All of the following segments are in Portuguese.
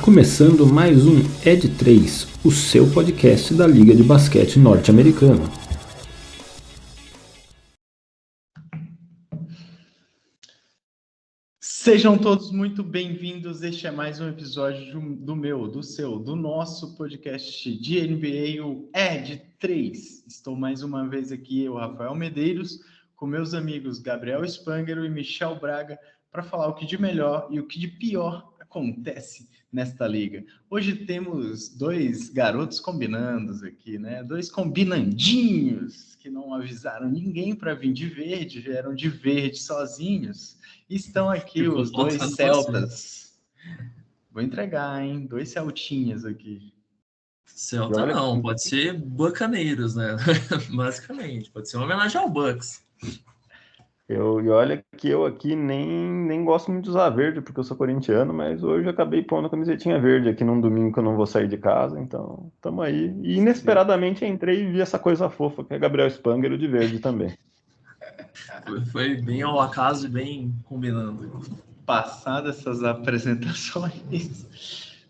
começando mais um Ed 3, o seu podcast da Liga de Basquete Norte-Americana. Sejam todos muito bem-vindos. Este é mais um episódio do nosso podcast de NBA, o Ed 3. Estou mais uma vez aqui, eu, Rafael Medeiros, com meus amigos Gabriel Spangero e Michel Braga, para falar o que de melhor e o que de pior acontece nesta liga. Hoje temos dois garotos combinandos aqui, né? Dois combinandinhos que não avisaram ninguém para vir de verde, vieram de verde sozinhos. Estão aqui os dois celtas. Vou entregar, hein? Dois celtinhas aqui. Celta não, pode ser bucaneiros, né? Basicamente, pode ser uma homenagem ao Bucks. E olha que eu aqui nem gosto muito de usar verde, porque eu sou corintiano, mas hoje eu acabei pondo a camisetinha verde aqui num domingo que eu não vou sair de casa, então tamo aí. E inesperadamente entrei e vi essa coisa fofa que é Gabriel Spangero de verde também. Foi bem ao acaso e bem combinando. Passadas essas apresentações,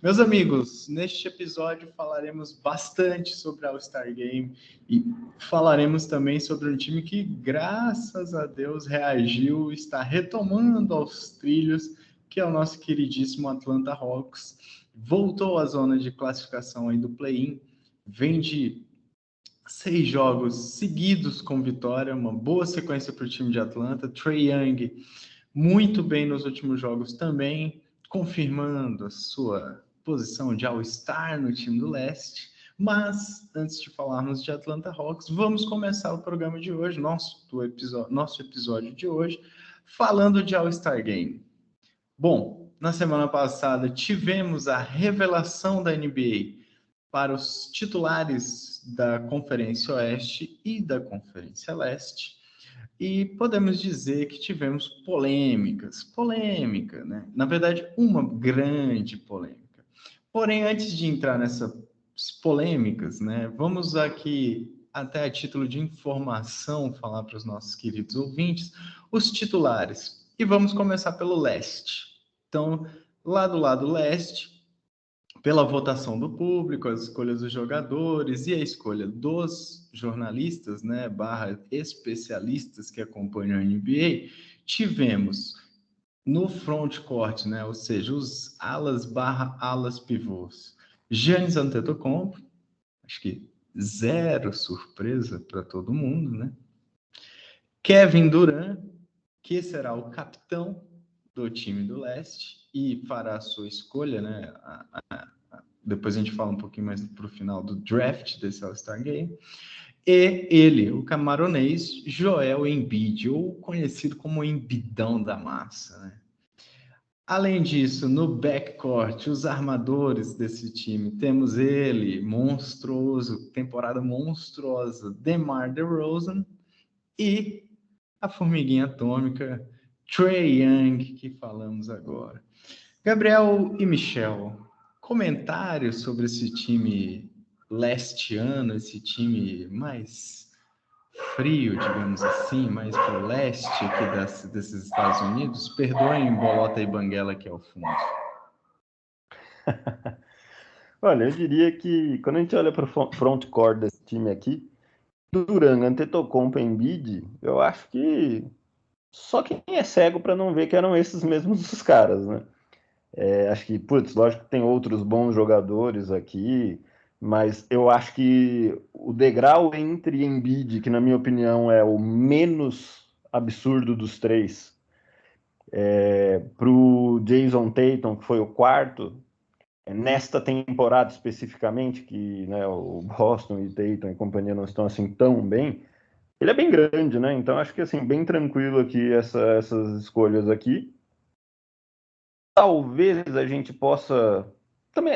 meus amigos, neste episódio falaremos bastante sobre All-Star Game e falaremos também sobre um time que, graças a Deus, reagiu, está retomando aos trilhos, que é o nosso queridíssimo Atlanta Hawks. Voltou à zona de classificação aí do play-in, vem de 6 jogos seguidos com vitória, uma boa sequência para o time de Atlanta. Trae Young muito bem nos últimos jogos também, confirmando a sua posição de All-Star no time do leste. Mas, antes de falarmos de Atlanta Hawks, vamos começar o programa de hoje, nosso episódio de hoje, falando de All-Star Game. Bom, na semana passada tivemos a revelação da NBA para os titulares da Conferência Oeste e da Conferência Leste. E podemos dizer que tivemos polêmica, né? Na verdade, uma grande polêmica. Porém, antes de entrar nessas polêmicas, né, vamos aqui, até a título de informação, falar para os nossos queridos ouvintes, os titulares. E vamos começar pelo leste. Então, lá do lado leste, pela votação do público, as escolhas dos jogadores e a escolha dos jornalistas, né, barra especialistas que acompanham a NBA, tivemos no frontcourt, né, ou seja, os alas barra alas pivôs, Giannis Antetokounmpo, acho que zero surpresa para todo mundo, né? Kevin Durant, que será o capitão do time do leste e fará a sua escolha, né? Depois a gente fala um pouquinho mais para o final do draft desse All-Star Game. E ele, o camaronês Joel Embiid, ou conhecido como Embidão da Massa, né? Além disso, no backcourt, os armadores desse time, temos ele, monstruoso, temporada monstruosa, DeMar DeRozan, e a formiguinha atômica, Trae Young, que falamos agora. Gabriel e Michel, comentários sobre esse time lestiano, esse time mais frio, digamos assim, mais para o leste aqui desses Estados Unidos. Perdoem Bolota e Banguela aqui ao fundo. Olha, eu diria que quando a gente olha para o frontcourt desse time aqui, Durant, Antetokounmpo e Embiid, eu acho que só quem é cego para não ver que eram esses mesmos os caras, né? Acho que, lógico que tem outros bons jogadores aqui, mas eu acho que o degrau entre Embiid, que na minha opinião é o menos absurdo dos três, para o Jason Tatum, que foi o quarto, nesta temporada especificamente, que, né, o Boston e Tatum e companhia não estão assim tão bem, ele é bem grande, né? Então acho que assim, bem tranquilo aqui essas escolhas aqui. Talvez a gente possa.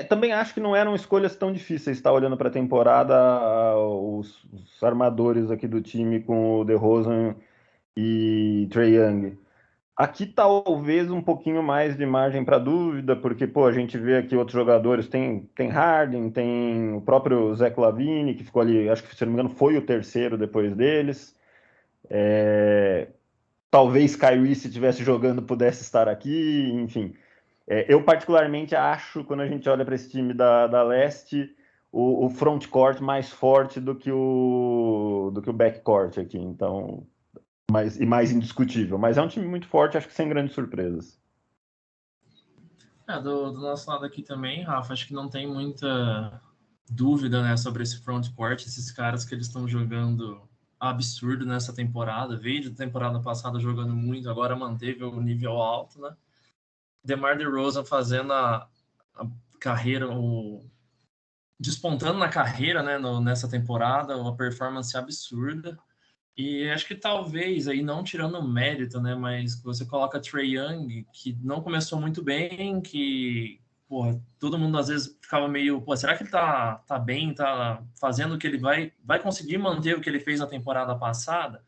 Também acho que não eram escolhas tão difíceis, estar olhando para a temporada, os armadores aqui do time com o DeRozan e Trae Young. Aqui talvez um pouquinho mais de margem para dúvida, porque a gente vê aqui outros jogadores, tem Harden, tem o próprio Zach LaVine, que ficou ali, acho que se não me engano foi o terceiro depois deles. Talvez Kyrie, se estivesse jogando, pudesse estar aqui, enfim. Eu particularmente acho, quando a gente olha para esse time da Leste, o frontcourt mais forte do que o backcourt aqui, então, mais indiscutível. Mas é um time muito forte, acho que sem grandes surpresas. Do nosso lado aqui também, Rafa, acho que não tem muita dúvida, né, sobre esse frontcourt, esses caras que eles estão jogando absurdo nessa temporada, veio da temporada passada jogando muito, agora manteve o nível alto, né? DeMar DeRozan fazendo a carreira, despontando na carreira, né, nessa temporada, uma performance absurda. E acho que talvez, aí não tirando o mérito, né, mas você coloca Trae Young, que não começou muito bem, que, porra, todo mundo às vezes ficava meio, pô, será que ele tá bem, tá fazendo o que ele vai conseguir manter o que ele fez na temporada passada?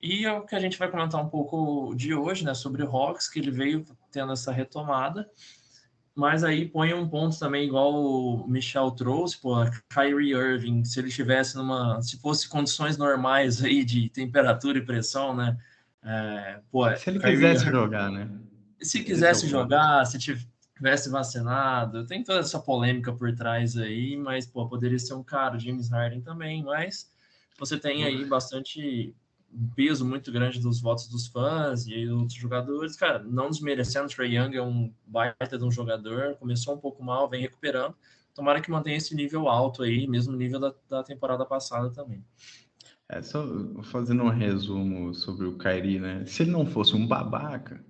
E é o que a gente vai comentar um pouco de hoje, né, sobre o Hawks, que ele veio tendo essa retomada. Mas aí põe um ponto também, igual o Michel trouxe, pô, Kyrie Irving, se ele estivesse se fosse condições normais aí de temperatura e pressão, né? Se ele Kyrie quisesse Irving, jogar, né? se Esse é o quisesse ponto. jogar, se tivesse vacinado, tem toda essa polêmica por trás aí, mas, pô, poderia ser um cara, James Harden também, mas você tem aí bastante peso muito grande dos votos dos fãs e outros jogadores. Cara, não desmerecendo, o Trae Young é um baita de um jogador, começou um pouco mal, vem recuperando. Tomara que mantenha esse nível alto aí, mesmo nível da temporada passada também. Só fazendo um resumo sobre o Kyrie, né? Se ele não fosse um babaca,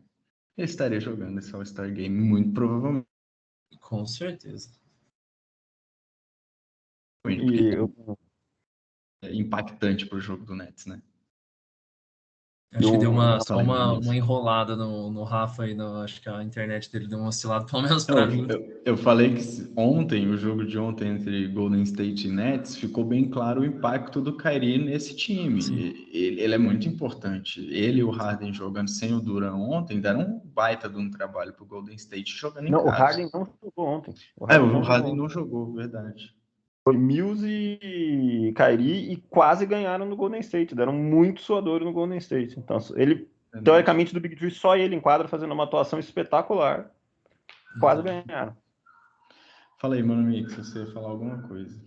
ele estaria jogando esse All-Star Game, muito provavelmente. Com certeza. E É impactante para o jogo do Nets, né? Acho que deu só Falei, uma enrolada no Rafa aí, acho que a internet dele deu uma oscilada, pelo menos para mim. Eu falei que ontem, o jogo de ontem entre Golden State e Nets, ficou bem claro o impacto do Kyrie nesse time. Ele é muito importante. Ele e o Harden jogando sem o Durant ontem deram um baita de um trabalho para o Golden State jogando em não, o casa. Harden não jogou ontem. O Harden não jogou, verdade. Foi Mills e Kyrie e quase ganharam no Golden State. Deram muito suador no Golden State. Então, ele, teoricamente, do Big Three, só ele em quadra fazendo uma atuação espetacular. Quase ganharam. Fala aí, mano, amigo, se você ia falar alguma coisa.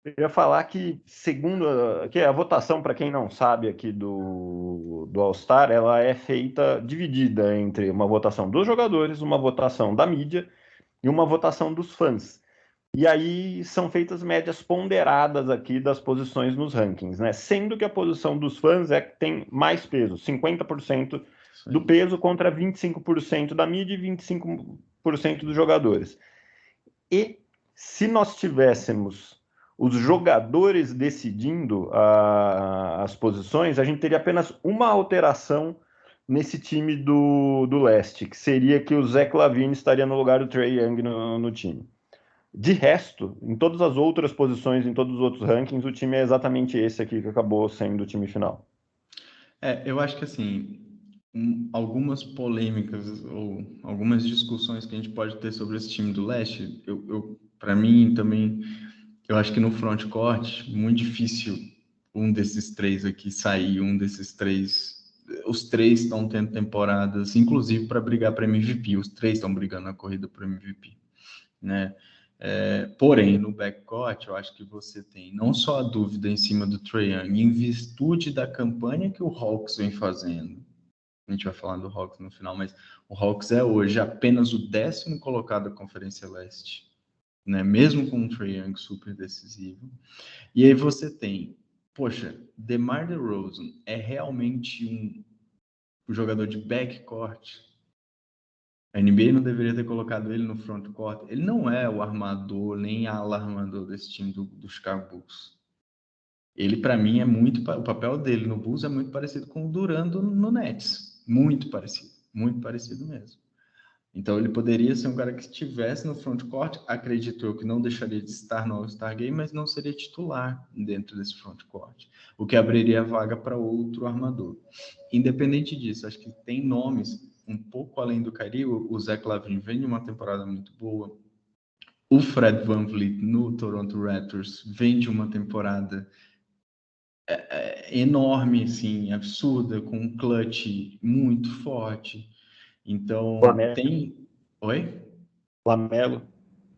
Eu ia falar que, segundo a votação, para quem não sabe aqui do All-Star, ela é feita dividida entre uma votação dos jogadores, uma votação da mídia e uma votação dos fãs. E aí são feitas médias ponderadas aqui das posições nos rankings, né? Sendo que a posição dos fãs é que tem mais peso, 50% do peso contra 25% da mídia e 25% dos jogadores. E se nós tivéssemos os jogadores decidindo as posições, a gente teria apenas uma alteração nesse time do leste, que seria que o Zach LaVine estaria no lugar do Trae Young no time. De resto, em todas as outras posições, em todos os outros rankings, o time é exatamente esse aqui que acabou sendo o time final. Eu acho que assim, algumas polêmicas ou algumas discussões que a gente pode ter sobre esse time do leste, para mim também, eu acho que no frontcourt, muito difícil um desses três aqui sair, os três estão tendo temporadas, inclusive para brigar para MVP, os três estão brigando na corrida para MVP, né? Porém, no backcourt, eu acho que você tem não só a dúvida em cima do Trae Young, em virtude da campanha que o Hawks vem fazendo. A gente vai falar do Hawks no final, mas o Hawks é hoje apenas o 10º colocado da Conferência Leste, né? Mesmo com o Trae Young super decisivo. E aí você tem, poxa, DeMar DeRozan é realmente um jogador de backcourt. A NBA não deveria ter colocado ele no frontcourt. Ele não é o armador, nem ala-armador desse time do Chicago Bulls. Ele, para mim, o papel dele no Bulls é muito parecido com o Durant no Nets. Muito parecido mesmo. Então, ele poderia ser um cara que estivesse no frontcourt, acredito eu que não deixaria de estar no All-Star Game, mas não seria titular dentro desse frontcourt, o que abriria vaga para outro armador. Independente disso, acho que tem nomes um pouco além do Kyrie. O Zach LaVine vem de uma temporada muito boa. O Fred VanVleet no Toronto Raptors vem de uma temporada enorme, assim, absurda, com um clutch muito forte. Então, tem... Oi? Lamelo.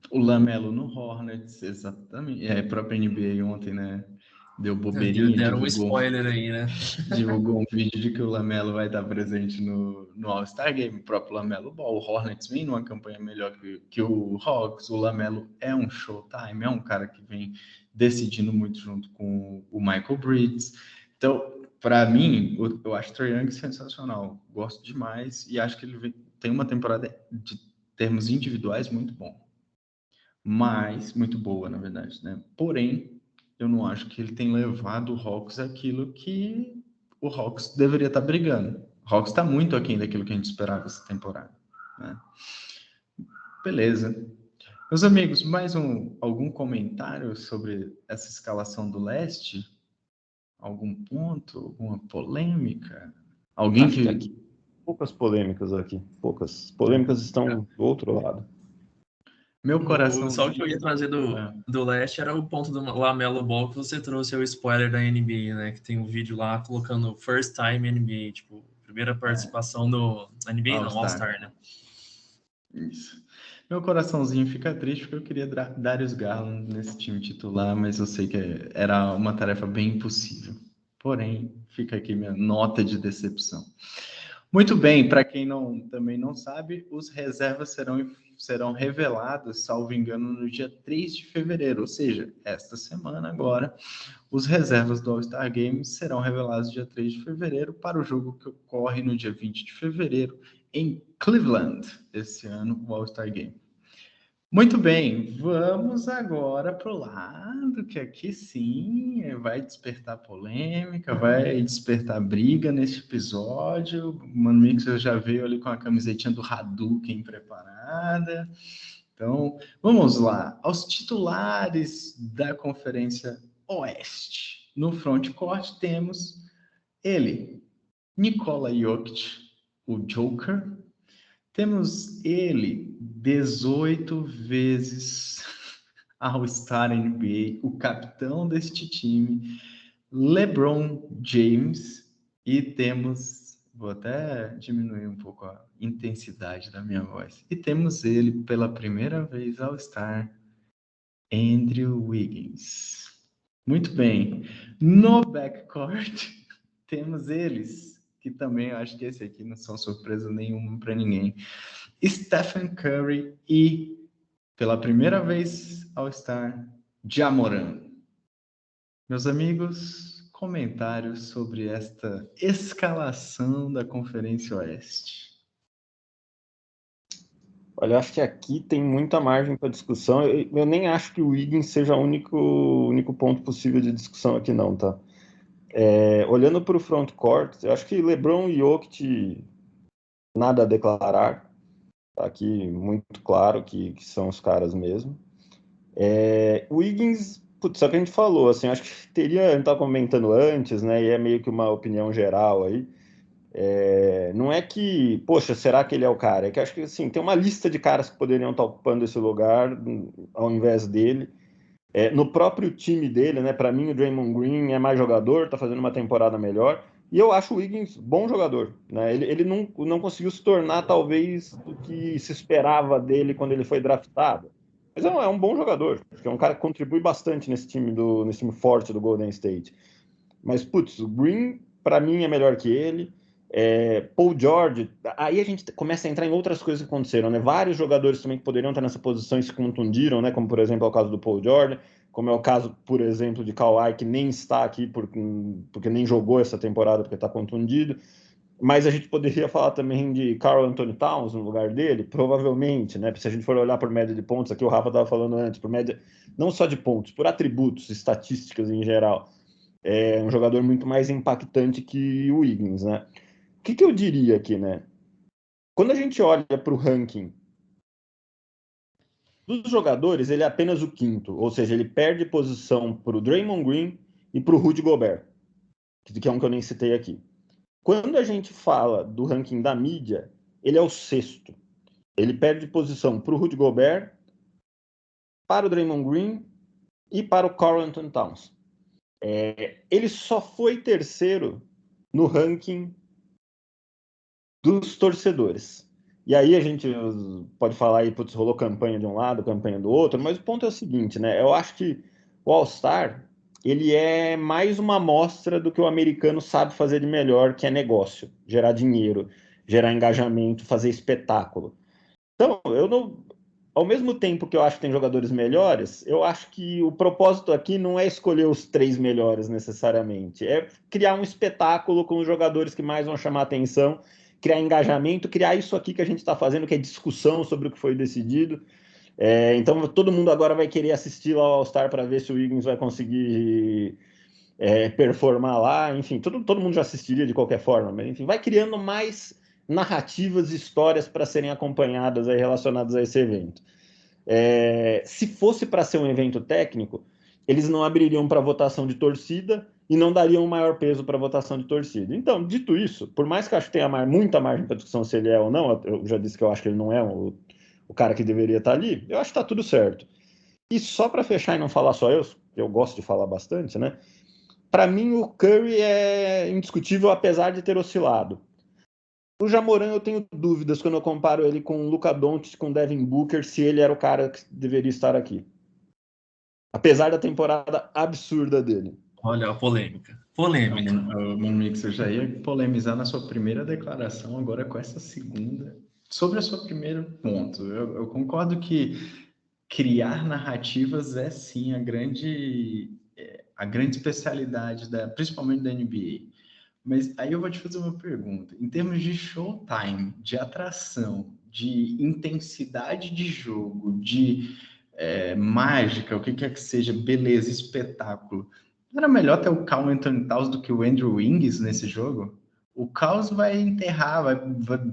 O Lamelo no Hornets, exatamente. A própria NBA ontem, né? Deu bobeirinha, Deram um spoiler aí, né? divulgou um vídeo de que o Lamelo vai estar presente no All-Star Game, o próprio Lamelo Ball. O Hornets vem numa campanha melhor que o Hawks. O Lamelo é um showtime, é um cara que vem decidindo muito junto com o Michael Bridges. Então, para mim, eu acho o Trae Young sensacional. Gosto demais e acho que ele tem uma temporada de termos individuais muito bom. Mas, muito boa, na verdade, né? Porém, eu não acho que ele tem levado o Hawks àquilo que o Hawks deveria estar brigando. O Hawks está muito aquém daquilo que a gente esperava essa temporada, né? Beleza. Meus amigos, mais algum comentário sobre essa escalação do leste? Algum ponto? Alguma polêmica? Alguém Acho que que... aqui, poucas polêmicas aqui. Poucas. Polêmicas estão do outro lado. Meu coração... Só o que eu ia trazer do leste era o ponto do Lamelo Ball que você trouxe, o spoiler da NBA, né? Que tem um vídeo lá colocando First Time NBA, tipo, primeira participação do NBA, não, All-Star, né? Isso. Meu coraçãozinho fica triste porque eu queria Darius Garland nesse time titular, mas eu sei que era uma tarefa bem impossível. Porém, fica aqui minha nota de decepção. Muito bem, para quem também não sabe, os reservas serão revelados, salvo engano, no dia 3 de fevereiro, ou seja, esta semana agora, os reservas do All-Star Game serão revelados dia 3 de fevereiro para o jogo que ocorre no dia 20 de fevereiro em Cleveland, esse ano, o All-Star Game. Muito bem, vamos agora para o lado que aqui sim vai despertar polêmica, vai despertar briga neste episódio. O Mano Mixer já veio ali com a camisetinha do Hadouken preparada. Então, vamos lá. Aos titulares da Conferência Oeste. No frontcourt temos ele, Nikola Jokic, o Joker. Temos ele, 18 vezes All-Star NBA, o capitão deste time, LeBron James. E temos, vou até diminuir um pouco a intensidade da minha voz, e temos ele pela primeira vez All-Star, Andrew Wiggins. Muito bem. No backcourt, temos eles, que também eu acho que esse aqui não são surpresa nenhuma para ninguém. Stephen Curry e, pela primeira vez, All-Star, Ja Morant. Meus amigos, comentários sobre esta escalação da Conferência Oeste. Olha, eu acho que aqui tem muita margem para discussão. Eu nem acho que o Wiggins seja o único ponto possível de discussão aqui, não, tá? Olhando para o frontcourt, eu acho que LeBron e Jokic, nada a declarar. Tá aqui muito claro que são os caras mesmo. O Wiggins, putz, é o que a gente falou, assim, acho que a gente estava comentando antes, né, e é meio que uma opinião geral aí. Não é que, poxa, será que ele é o cara? É que acho que, assim, tem uma lista de caras que poderiam estar ocupando esse lugar ao invés dele. No próprio time dele, né, para mim o Draymond Green é mais jogador, tá fazendo uma temporada melhor. E eu acho o Wiggins bom jogador, né? Ele não conseguiu se tornar, talvez, do que se esperava dele quando ele foi draftado. Mas é um bom jogador, porque é um cara que contribui bastante nesse time forte do Golden State. Mas, putz, o Green, para mim, é melhor que ele. Paul George, aí a gente começa a entrar em outras coisas que aconteceram, né? Vários jogadores também que poderiam estar nessa posição e se contundiram, né? Como, por exemplo, é o caso do Paul George, como é o caso, por exemplo, de Kawhi, que nem está aqui porque nem jogou essa temporada porque está contundido. Mas a gente poderia falar também de Karl Anthony Towns no lugar dele, provavelmente, né? Se a gente for olhar por média de pontos, aqui o Rafa estava falando antes, por média, não só de pontos, por atributos, estatísticas em geral. É um jogador muito mais impactante que o Wiggins, né? O que eu diria aqui, né? Quando a gente olha para o ranking dos jogadores, ele é apenas o quinto, ou seja, ele perde posição para o Draymond Green e para o Rudy Gobert, que é um que eu nem citei aqui. Quando a gente fala do ranking da mídia, ele é o sexto. Ele perde posição para o Rudy Gobert, para o Draymond Green e para o Karl Anthony Towns. Ele só foi terceiro no ranking dos torcedores. E aí a gente pode falar aí, putz, rolou campanha de um lado, campanha do outro, mas o ponto é o seguinte, né? Eu acho que o All-Star, ele é mais uma amostra do que o americano sabe fazer de melhor, que é negócio, gerar dinheiro, gerar engajamento, fazer espetáculo. Então, eu não, ao mesmo tempo que eu acho que tem jogadores melhores, eu acho que o propósito aqui não é escolher os 3 melhores necessariamente, é criar um espetáculo com os jogadores que mais vão chamar atenção, criar engajamento, criar isso aqui que a gente está fazendo, que é discussão sobre o que foi decidido. Então, todo mundo agora vai querer assistir lá ao All-Star para ver se o Wiggins vai conseguir performar lá. Enfim, todo mundo já assistiria de qualquer forma, mas enfim, vai criando mais narrativas e histórias para serem acompanhadas aí, relacionadas a esse evento. Se fosse para ser um evento técnico, eles não abririam para votação de torcida e não dariam maior peso para votação de torcida. Então, dito isso, por mais que eu acho que tenha muita margem para discussão se ele é ou não, eu já disse que eu acho que ele não é o cara que deveria estar ali, eu acho que está tudo certo. E só para fechar e não falar só eu gosto de falar bastante, né? Para mim, o Curry é indiscutível, apesar de ter oscilado. O Ja Morant, eu tenho dúvidas quando eu comparo ele com o Luka Doncic, com o Devin Booker, se ele era o cara que deveria estar aqui. Apesar da temporada absurda dele. Olha a polêmica. Polêmica. Mano Mix, eu já ia polemizar na sua primeira declaração, agora com essa segunda. Sobre a sua primeiro ponto, eu concordo que criar narrativas é sim a grande especialidade, principalmente da NBA. Mas aí eu vou te fazer uma pergunta. Em termos de showtime, de atração, de intensidade de jogo, de mágica, o que quer que seja, beleza, espetáculo, não era melhor ter o Karl Anthony Towns do que o Andrew Wiggins nesse jogo? O Caos vai enterrar,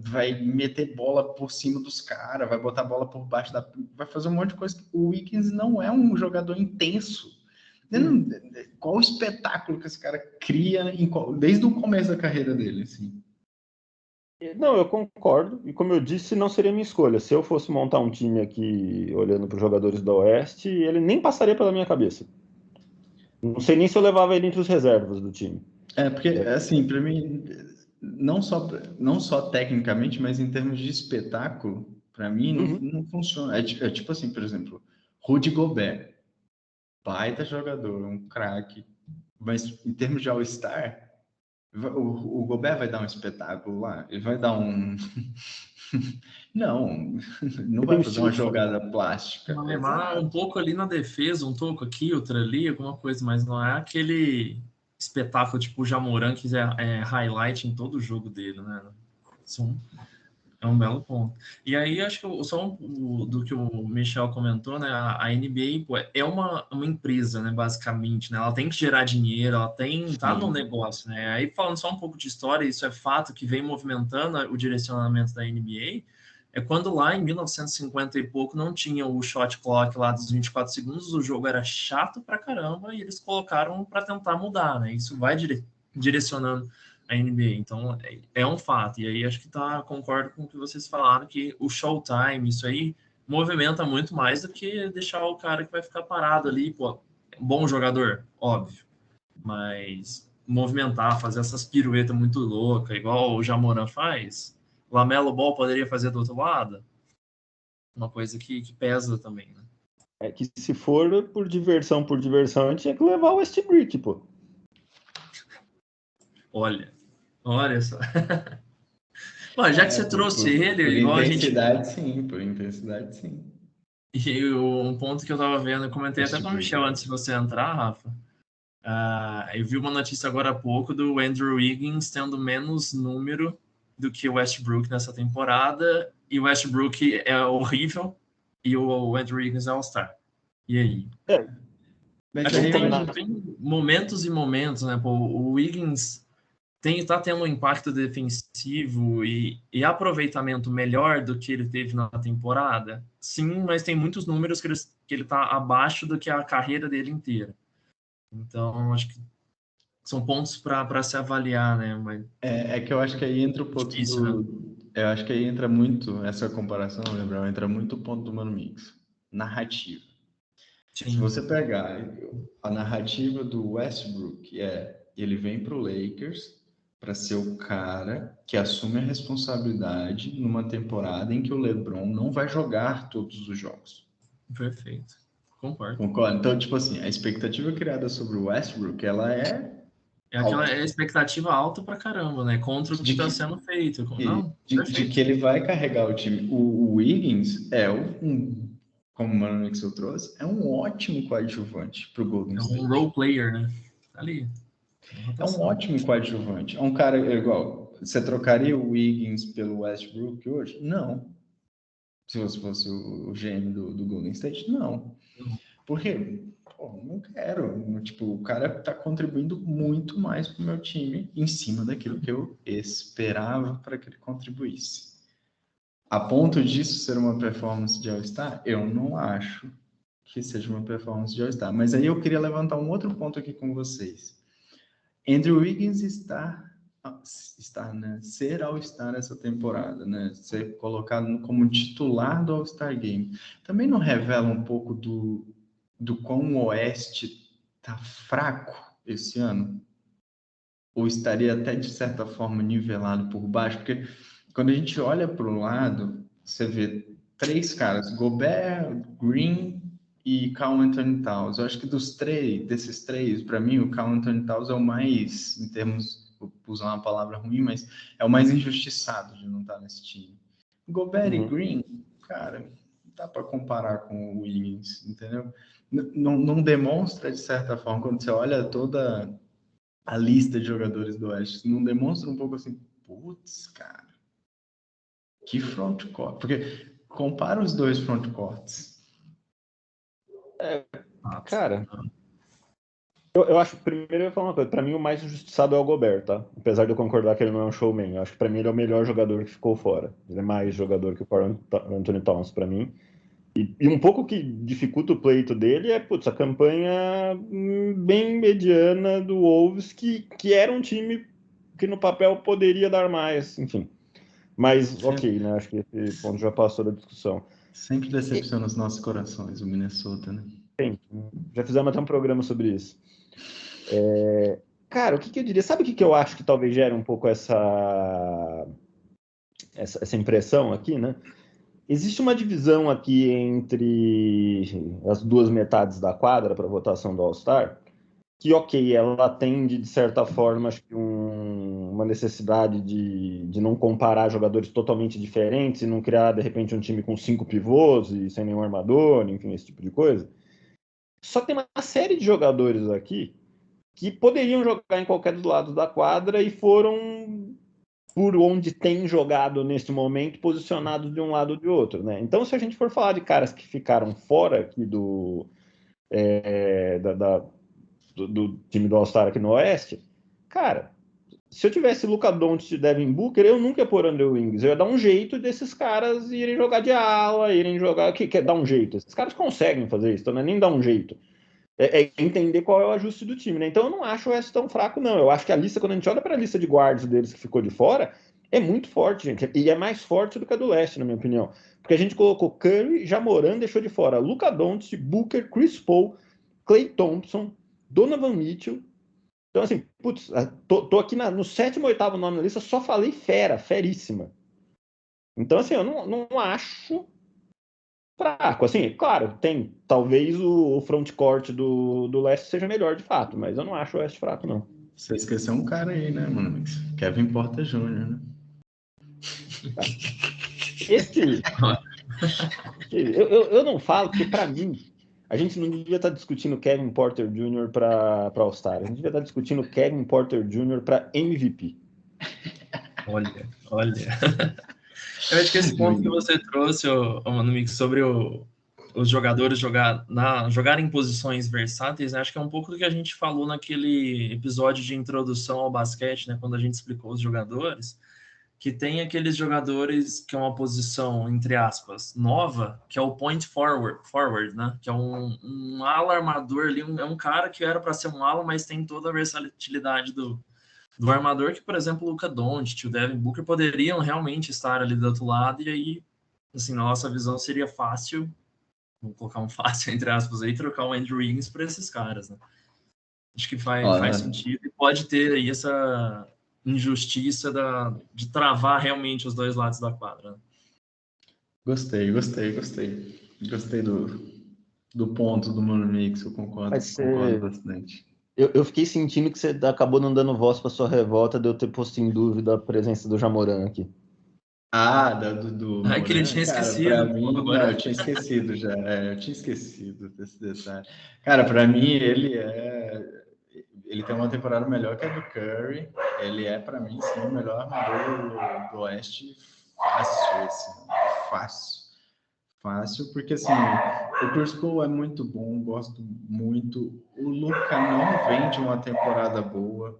vai meter bola por cima dos caras, vai botar bola por baixo vai fazer um monte de coisa. O Wiggins não é um jogador intenso. Qual o espetáculo que esse cara cria desde o começo da carreira dele, assim? Não, eu concordo. E como eu disse, não seria minha escolha. Se eu fosse montar um time aqui olhando para os jogadores da Oeste, ele nem passaria pela minha cabeça. Não sei nem se eu levava ele entre os reservas do time. Porque, assim, para mim, não só tecnicamente, mas em termos de espetáculo, para mim não funciona. É tipo assim, por exemplo, Rudy Gobert, baita jogador, um craque, mas em termos de All-Star, o Gobert vai dar um espetáculo lá, ele vai dar um. não vai fazer uma jogada plástica. Vai levar um pouco ali na defesa, um pouco aqui, outro ali, alguma coisa, mas não é aquele espetáculo tipo o Ja Morant, que é highlight em todo o jogo dele, né? Isso é um belo ponto. E aí, acho que só do que o Michel comentou, né? A NBA pô, é uma empresa, né? Basicamente, né? Ela tem que gerar dinheiro, ela tá no negócio, né? Aí, falando só um pouco de história, isso é fato que vem movimentando o direcionamento da NBA. É quando lá em 1950 e pouco não tinha o shot clock lá dos 24 segundos, o jogo era chato pra caramba e eles colocaram para tentar mudar, né? Isso vai direcionando a NBA. Então, é um fato. E aí, acho que concordo com o que vocês falaram, que o showtime, isso aí, movimenta muito mais do que deixar o cara que vai ficar parado ali, pô, bom jogador, óbvio. Mas movimentar, fazer essas piruetas muito loucas, igual o Ja Morant faz, Lamelo Ball poderia fazer do outro lado? Uma coisa que pesa também, né? É que se for por diversão, a gente tinha que levar o Westbrook, pô. Olha só. Bom, já que você trouxe ele, por igual intensidade, sim, por intensidade, sim. E um ponto que eu tava vendo, eu comentei até com o Michel antes de você entrar, Rafa. Eu vi uma notícia agora há pouco do Andrew Wiggins tendo menos número do que o Westbrook nessa temporada, e o Westbrook é horrível e o Andrew Wiggins é All-Star. E aí? Acho que tem momentos e momentos, né? Pô, o Wiggins tá tendo um impacto defensivo e aproveitamento melhor do que ele teve na temporada? Sim, mas tem muitos números que ele tá abaixo do que a carreira dele inteira. Então, acho que são pontos para se avaliar, né? Mas que eu acho que aí entra o ponto difícil, né? Eu acho que aí entra muito essa comparação, Gabriel, entra muito o ponto do Mano Mix. Narrativa. Sim. Se você pegar a narrativa do Westbrook, ele vem para o Lakers, para ser o cara que assume a responsabilidade numa temporada em que o LeBron não vai jogar todos os jogos. Perfeito. Concordo. Concorda? Então, tipo assim, a expectativa criada sobre o Westbrook, ela é Aquela alta. expectativa alta pra caramba, né? Contra o que está sendo feito. Não, de que ele vai carregar o time. O Wiggins é como o Mano Mixel trouxe, é um ótimo coadjuvante para o Golden State. É um role player, né? Ali. É um ótimo coadjuvante. É um cara igual. Você trocaria o Wiggins pelo Westbrook hoje? Não. Se você fosse o GM do Golden State? Não. Por quê? Pô, não quero. Tipo, o cara tá contribuindo muito mais pro meu time em cima daquilo que eu esperava para que ele contribuísse. A ponto disso ser uma performance de All-Star? Eu não acho que seja uma performance de All-Star. Mas aí eu queria levantar um outro ponto aqui com vocês. Andrew Wiggins né, ser All-Star essa temporada, né, ser colocado como titular do All-Star Game, também não revela um pouco do quão o Oeste tá fraco esse ano? Ou estaria até, de certa forma, nivelado por baixo? Porque quando a gente olha para o lado, você vê 3 caras, Gobert, Green e Karl Anthony Towns. Eu acho que desses três, para mim, o Karl Anthony Towns é o mais, em termos, vou usar uma palavra ruim, mas é o mais injustiçado de não estar nesse time. Gobert e Green, cara, dá para comparar com o Wiggins, entendeu? Não demonstra, de certa forma, quando você olha toda a lista de jogadores do Oeste, não demonstra um pouco assim, putz, cara, que frontcourt? Porque compara os dois frontcourts. Cara, eu acho, primeiro eu ia falar uma coisa, pra mim o mais injustiçado é o Gobert, tá? Apesar de eu concordar que ele não é um showman, eu acho que pra mim ele é o melhor jogador que ficou fora. Ele é mais jogador que o Karl Anthony Towns pra mim. E um pouco que dificulta o pleito dele é, putz, a campanha bem mediana do Wolves, que era um time que no papel poderia dar mais, enfim. Mas, ok, né? Acho que esse ponto já passou da discussão. Sempre decepciona os nossos corações, o Minnesota, né? Sim, já fizemos até um programa sobre isso. Cara, o que eu diria? Sabe o que eu acho que talvez gere um pouco essa impressão aqui, né? Existe uma divisão aqui entre as duas metades da quadra para a votação do All-Star, que, ok, ela atende, de certa forma, acho que uma necessidade de não comparar jogadores totalmente diferentes e não criar, de repente, um time com 5 pivôs e sem nenhum armador, enfim, esse tipo de coisa. Só que tem uma série de jogadores aqui que poderiam jogar em qualquer dos lados da quadra e foram, por onde tem jogado neste momento, posicionados de um lado ou de outro, né? Então, se a gente for falar de caras que ficaram fora aqui do time do All-Star aqui no Oeste, cara, se eu tivesse Luka Doncic e Devin Booker, eu nunca ia pôr Andrew Wiggins. Eu ia dar um jeito desses caras irem jogar de ala, irem jogar... O que é dar um jeito? Esses caras conseguem fazer isso, então não é nem dar um jeito. É entender qual é o ajuste do time, né? Então eu não acho o Oeste tão fraco, não. Eu acho que a lista, quando a gente olha para a lista de guards deles que ficou de fora, é muito forte, gente. E é mais forte do que a do Leste, na minha opinião. Porque a gente colocou Curry, Jamoran deixou de fora Luka Doncic, Booker, Chris Paul, Klay Thompson, Donovan Mitchell. Então, assim, putz, tô aqui no 7º, 8º nome na lista, só falei feríssima. Então, assim, eu não acho fraco. Assim, claro, tem. Talvez o frontcourt do Leste seja melhor de fato, mas eu não acho o Oeste fraco, não. Você esqueceu um cara aí, né, mano? Kevin Porter Jr., né? Eu não falo, porque para mim, a gente não devia estar discutindo Kevin Porter Jr. para All-Star. A gente devia estar discutindo Kevin Porter Jr. para MVP. Olha. Eu acho que esse ponto que você trouxe, Mano Mix, sobre os jogadores jogarem em posições versáteis, né? Acho que é um pouco do que a gente falou naquele episódio de introdução ao basquete, né? Quando a gente explicou os jogadores, que tem aqueles jogadores que é uma posição, entre aspas, nova, que é o point forward, né? Que é um ala armador ali, é um cara que era para ser um ala, mas tem toda a versatilidade do armador, que, por exemplo, o Luka Doncic, o Devin Booker poderiam realmente estar ali do outro lado, e aí, assim, na nossa visão seria fácil, vou colocar um fácil, entre aspas, aí, trocar o Andrew Wiggins por esses caras, né? Acho que faz sentido e pode ter aí injustiça de travar realmente os dois lados da quadra. Gostei do ponto do Mano Mix, eu concordo bastante. Eu fiquei sentindo que você acabou não dando voz para sua revolta de eu ter posto em dúvida a presença do Jamoran aqui. Do Ai, que ele tinha cara, esquecido. pra mim, Agora... não, eu tinha esquecido já, eu tinha esquecido desse detalhe. Cara, pra mim, ele tem uma temporada melhor que a do Curry, ele é, pra mim, sim, o melhor armador do Oeste, fácil, porque, assim, o Chris Paul é muito bom, gosto muito, o Luka não vem de uma temporada boa,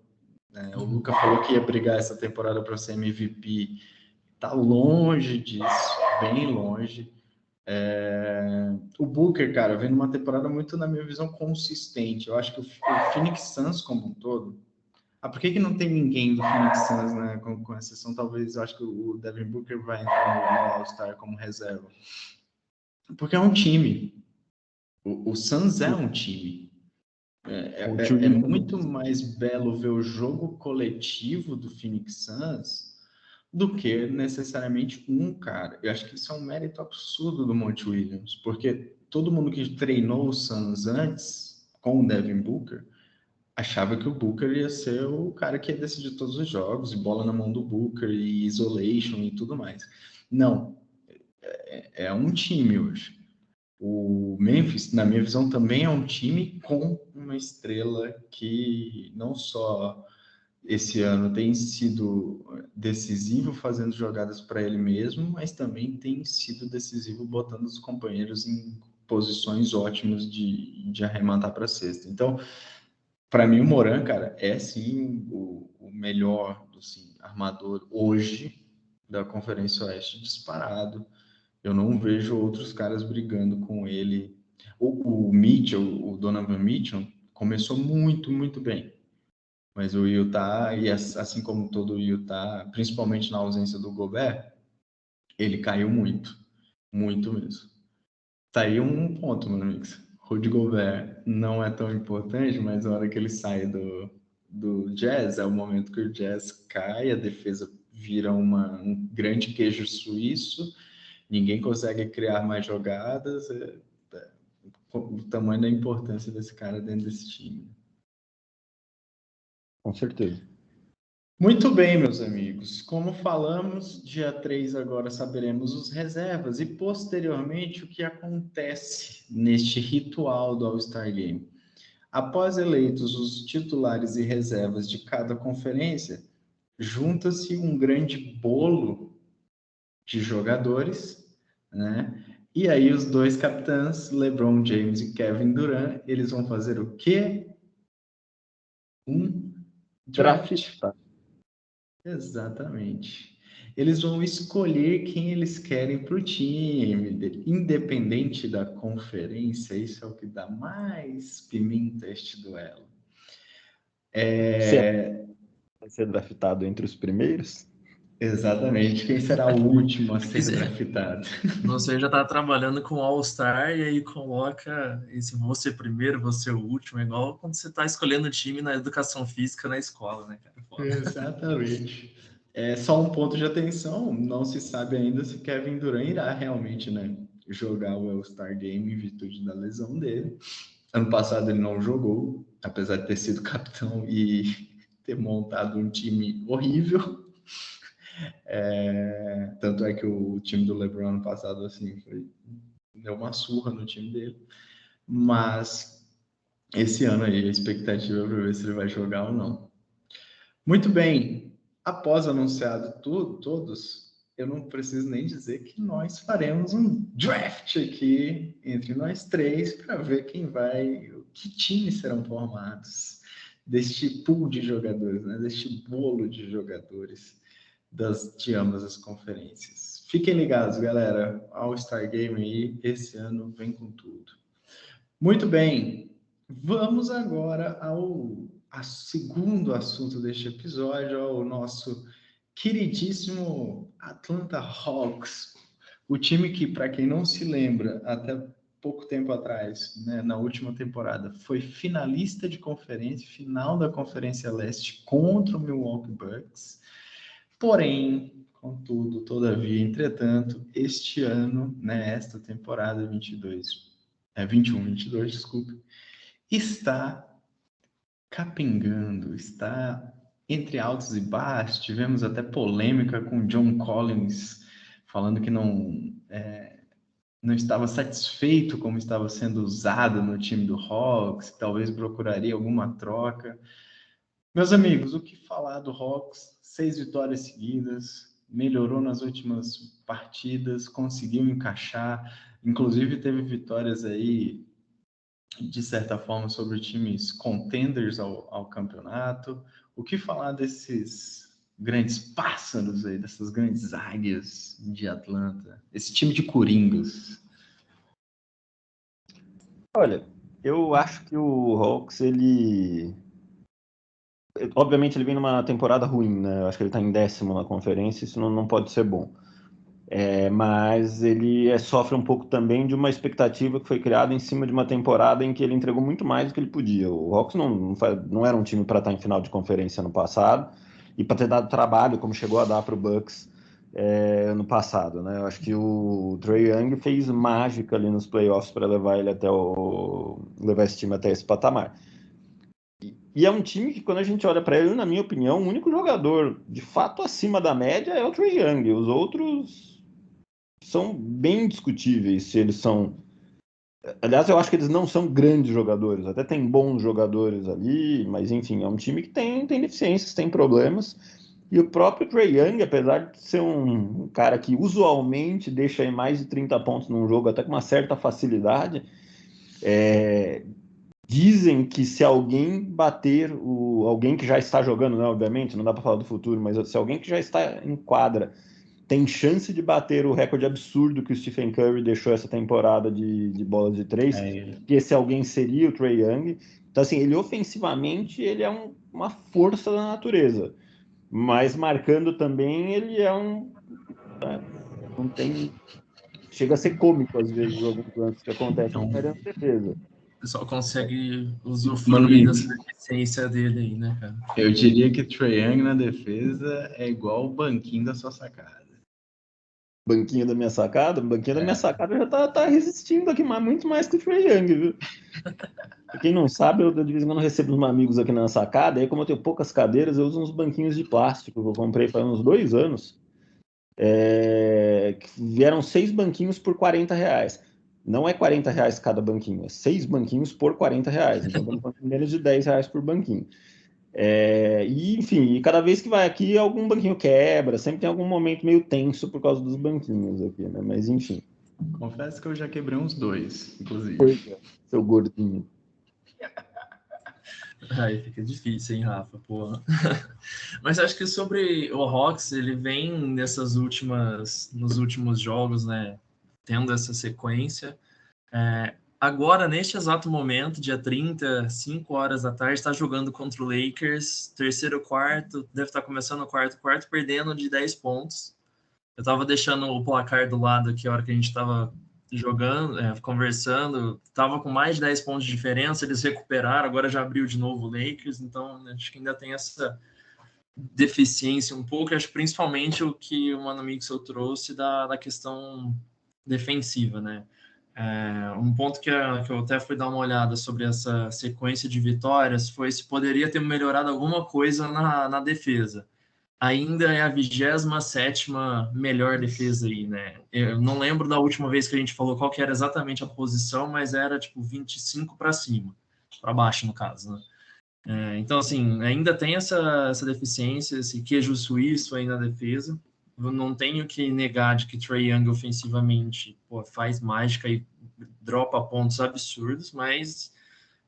né? O Luka falou que ia brigar essa temporada para ser MVP, tá longe disso, bem longe. O Booker, cara, vem numa temporada muito, na minha visão, consistente. Eu acho que o Phoenix Suns, como um todo... por que não tem ninguém do Phoenix Suns, né? Com exceção, talvez, eu acho que o Devin Booker vai entrar no All-Star como reserva. Porque é um time. O Suns é um time. É muito mais belo ver o jogo coletivo do Phoenix Suns do que necessariamente um cara. Eu acho que isso é um mérito absurdo do Monty Williams, porque todo mundo que treinou o Suns antes, com o Devin Booker, achava que o Booker ia ser o cara que ia decidir todos os jogos, e bola na mão do Booker, e isolation e tudo mais. Não, é um time hoje. O Memphis, na minha visão, também é um time com uma estrela que não só esse ano tem sido decisivo fazendo jogadas para ele mesmo, mas também tem sido decisivo botando os companheiros em posições ótimas de arrematar para a cesta. Então, para mim, o Moran, cara, é sim o melhor assim, armador hoje da Conferência Oeste disparado. Eu não vejo outros caras brigando com ele. O Mitchell, o Donovan Mitchell, começou muito bem. Mas o Utah, e assim como todo o Utah, principalmente na ausência do Gobert, ele caiu muito mesmo. Tá aí um ponto, meu amigo. Rudy Gobert não é tão importante, mas na hora que ele sai do Jazz, é o momento que o Jazz cai, a defesa vira um grande queijo suíço, ninguém consegue criar mais jogadas, o tamanho da importância desse cara dentro desse time. Com certeza. Muito bem, meus amigos. Como falamos, dia 3 agora saberemos os reservas e posteriormente o que acontece neste ritual do All-Star Game. Após eleitos os titulares e reservas de cada conferência, junta-se um grande bolo de jogadores, né? E aí os dois capitães, LeBron James e Kevin Durant, eles vão fazer o quê? Um draft. Exatamente. Eles vão escolher quem eles querem para o time, independente da conferência. Isso é o que dá mais pimenta a este duelo. Vai ser draftado entre os primeiros? Exatamente. Quem será o último a ser draftado? Você já está trabalhando com All-Star e aí coloca esse você primeiro, você o último, igual quando você está escolhendo time na educação física na escola, né, cara? Foda. Exatamente. Só um ponto de atenção, não se sabe ainda se Kevin Durant irá realmente, né, jogar o All-Star Game em virtude da lesão dele. Ano passado ele não jogou, apesar de ter sido capitão e ter montado um time horrível. Tanto é que o time do LeBron ano passado assim, deu uma surra no time dele. Mas esse ano aí a expectativa é para ver se ele vai jogar ou não. Muito bem, após anunciado todos, eu não preciso nem dizer que nós faremos um draft aqui entre nós três para ver que times serão formados deste pool de jogadores, né? Deste bolo de jogadores de ambas as conferências. Fiquem ligados, galera. All-Star Game aí, esse ano vem com tudo. Muito bem, vamos agora ao segundo assunto deste episódio, ao nosso queridíssimo Atlanta Hawks, o time que, para quem não se lembra, até pouco tempo atrás, né, na última temporada, foi finalista de conferência, final da Conferência Leste contra o Milwaukee Bucks. Porém, contudo, todavia, entretanto, este ano, né, esta temporada 21-22, desculpe, está capengando, está entre altos e baixos. Tivemos até polêmica com John Collins falando que não estava satisfeito como estava sendo usado no time do Hawks, talvez procuraria alguma troca. Meus amigos, o que falar do Hawks? 6 vitórias seguidas, melhorou nas últimas partidas, conseguiu encaixar, inclusive teve vitórias aí, de certa forma, sobre times contenders ao campeonato. O que falar desses grandes pássaros aí, dessas grandes águias de Atlanta, esse time de coringas? Olha, eu acho que o Hawks, obviamente ele vem numa temporada ruim, né? Eu acho que ele tá em 10º na conferência, isso não pode ser bom. Mas ele sofre um pouco também de uma expectativa que foi criada em cima de uma temporada em que ele entregou muito mais do que ele podia. O Hawks não era um time para estar em final de conferência no passado e para ter dado trabalho como chegou a dar para o Bucks no passado, né? Eu acho que o Trae Young fez mágica ali nos playoffs para levar esse time até esse patamar. E é um time que, quando a gente olha para ele, na minha opinião, o único jogador de fato acima da média é o Trae Young. Os outros são bem discutíveis se eles são... Aliás, eu acho que eles não são grandes jogadores. Até tem bons jogadores ali, mas enfim, é um time que tem deficiências, tem problemas. E o próprio Trae Young, apesar de ser um cara que usualmente deixa aí mais de 30 pontos num jogo, até com uma certa facilidade, dizem que se alguém bater alguém que já está jogando, né, obviamente, não dá para falar do futuro, mas se alguém que já está em quadra tem chance de bater o recorde absurdo que o Stephen Curry deixou essa temporada de bolas de 3, que esse alguém seria o Trae Young. Então, assim, ele ofensivamente, ele é uma força da natureza, mas marcando também, ele não tem... Chega a ser cômico, às vezes, alguns lances que acontecem na defesa. O pessoal consegue usufruir dessa deficiência dele aí, né, cara? Eu diria que Trae Young na defesa é igual o banquinho da sua sacada. Banquinho da minha sacada? Banquinho da minha sacada já tá resistindo aqui muito mais que o Trae Young, viu? Pra quem não sabe, eu de vez em quando recebo uns amigos aqui na sacada, aí como eu tenho poucas cadeiras, eu uso uns banquinhos de plástico que eu comprei faz uns 2 anos. Que vieram 6 banquinhos por R$40. Não é R$40 cada banquinho, é 6 banquinhos por R$40. Então estamos falando menos de R$10 por banquinho. E enfim, cada vez que vai aqui, algum banquinho quebra, sempre tem algum momento meio tenso por causa dos banquinhos aqui, né? Mas enfim. Confesso que eu já quebrei uns 2, inclusive. Pois é, seu gordinho. Aí fica difícil, hein, Rafa? Porra. Mas acho que sobre o Hawks, ele vem nos últimos jogos, né? Tendo essa sequência. Agora, neste exato momento, dia 30, 5 horas da tarde, está jogando contra o Lakers, terceiro quarto, deve estar começando o quarto, perdendo de 10 pontos. Eu estava deixando o placar do lado aqui a hora que a gente estava jogando, conversando, estava com mais de 10 pontos de diferença, eles recuperaram, agora já abriu de novo o Lakers, então acho que ainda tem essa deficiência um pouco, acho principalmente o que o Mano Mixel trouxe da questão defensiva, né? Um ponto que eu até fui dar uma olhada sobre essa sequência de vitórias foi se poderia ter melhorado alguma coisa na defesa. Ainda é a 27ª melhor defesa aí, né? Eu não lembro da última vez que a gente falou qual que era exatamente a posição, mas era tipo 25 para cima, para baixo no caso, né? Então, assim, ainda tem essa deficiência, esse queijo suíço aí na defesa. Eu não tenho que negar de que Trae Young ofensivamente faz mágica e dropa pontos absurdos, mas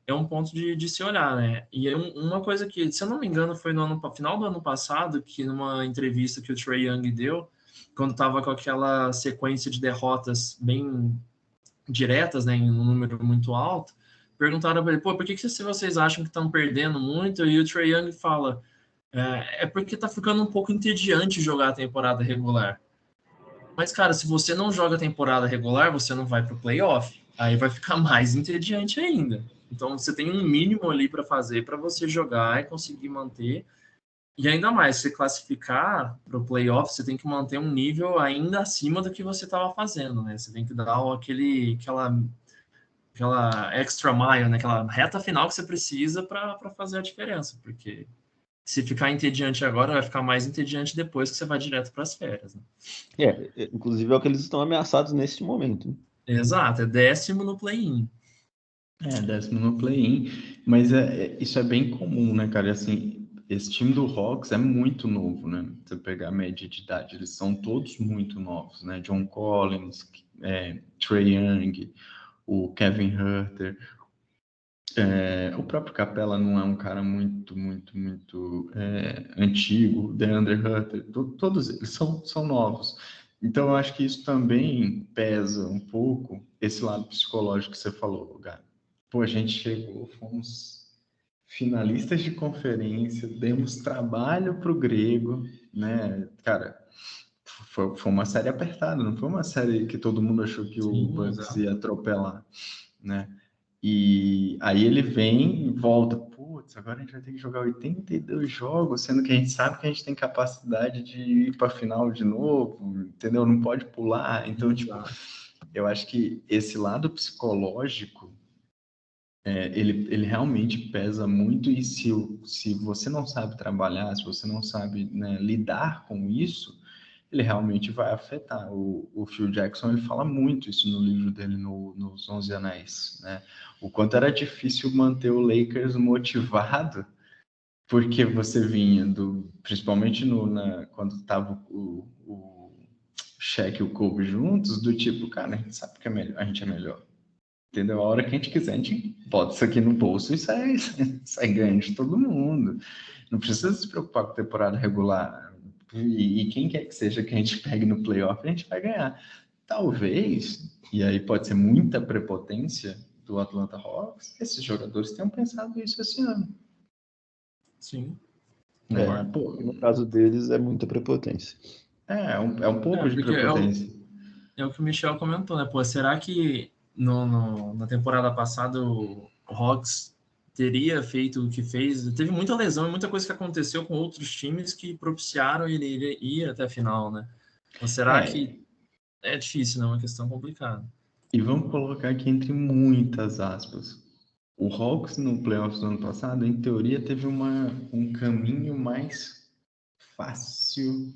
é um ponto de se olhar, né? E uma coisa que, se eu não me engano, foi no final do ano passado, que numa entrevista que o Trae Young deu, quando estava com aquela sequência de derrotas bem diretas, né, em um número muito alto, perguntaram para ele, por que vocês acham que estão perdendo muito? E o Trae Young fala, porque tá ficando um pouco entediante jogar a temporada regular. Mas, cara, se você não joga a temporada regular, você não vai pro playoff. aí vai ficar mais entediante ainda. Então você tem um mínimo ali para fazer para você jogar e conseguir manter. E ainda mais, se você classificar para o playoff, você tem que manter um nível ainda acima do que você estava fazendo, né? Você tem que dar aquela extra mile, né? Aquela reta final que você precisa para fazer a diferença, porque se ficar entediante agora, vai ficar mais entediante depois que você vai direto para as férias, né? Inclusive é o que eles estão ameaçados neste momento, né? Exato, é 10º no play-in. 10º no play-in, mas isso é bem comum, né, cara? Assim, esse time do Hawks é muito novo, né? Se você pegar a média de idade, eles são todos muito novos, né? John Collins, Trae Young, o Kevin Huerter, o próprio Capela não é um cara muito antigo, DeAndre Hunter, todos eles são novos. Então, eu acho que isso também pesa um pouco esse lado psicológico que você falou, Gabi. Pô, a gente chegou, fomos finalistas de conferência, demos trabalho para o Grego, né? Cara, foi uma série apertada, não foi uma série que todo mundo achou que o Bucks ia atropelar, né? E aí ele vem e volta, putz, agora a gente vai ter que jogar 82 jogos, sendo que a gente sabe que a gente tem capacidade de ir para a final de novo, entendeu? Não pode pular. Então, tipo, eu acho que esse lado psicológico, ele realmente pesa muito, e se você não sabe trabalhar, se você não sabe, né, lidar com isso, ele realmente vai afetar. O Phil Jackson, ele fala muito isso no livro dele, nos 11 Anéis, né? O quanto era difícil manter o Lakers motivado, porque você vinha principalmente quando tava o Shaq e o Kobe juntos, do tipo, cara, a gente sabe que a gente é melhor. Entendeu? A hora que a gente quiser, a gente bota isso aqui no bolso e sai ganhando de todo mundo. Não precisa se preocupar com temporada regular. E quem quer que seja que a gente pegue no playoff, a gente vai ganhar. Talvez, e aí pode ser muita prepotência do Atlanta Hawks, esses jogadores tenham pensado isso esse ano. Sim. No caso deles é muita prepotência. É um pouco de prepotência. É o que o Michel comentou, né? Pô, será que na temporada passada o Hawks teria feito o que fez? Teve muita lesão e muita coisa que aconteceu com outros times que propiciaram ele ir até a final, né? Então, será que é difícil, né? É uma questão complicada. E vamos colocar aqui entre muitas aspas. O Hawks no playoffs do ano passado, em teoria, teve um caminho mais fácil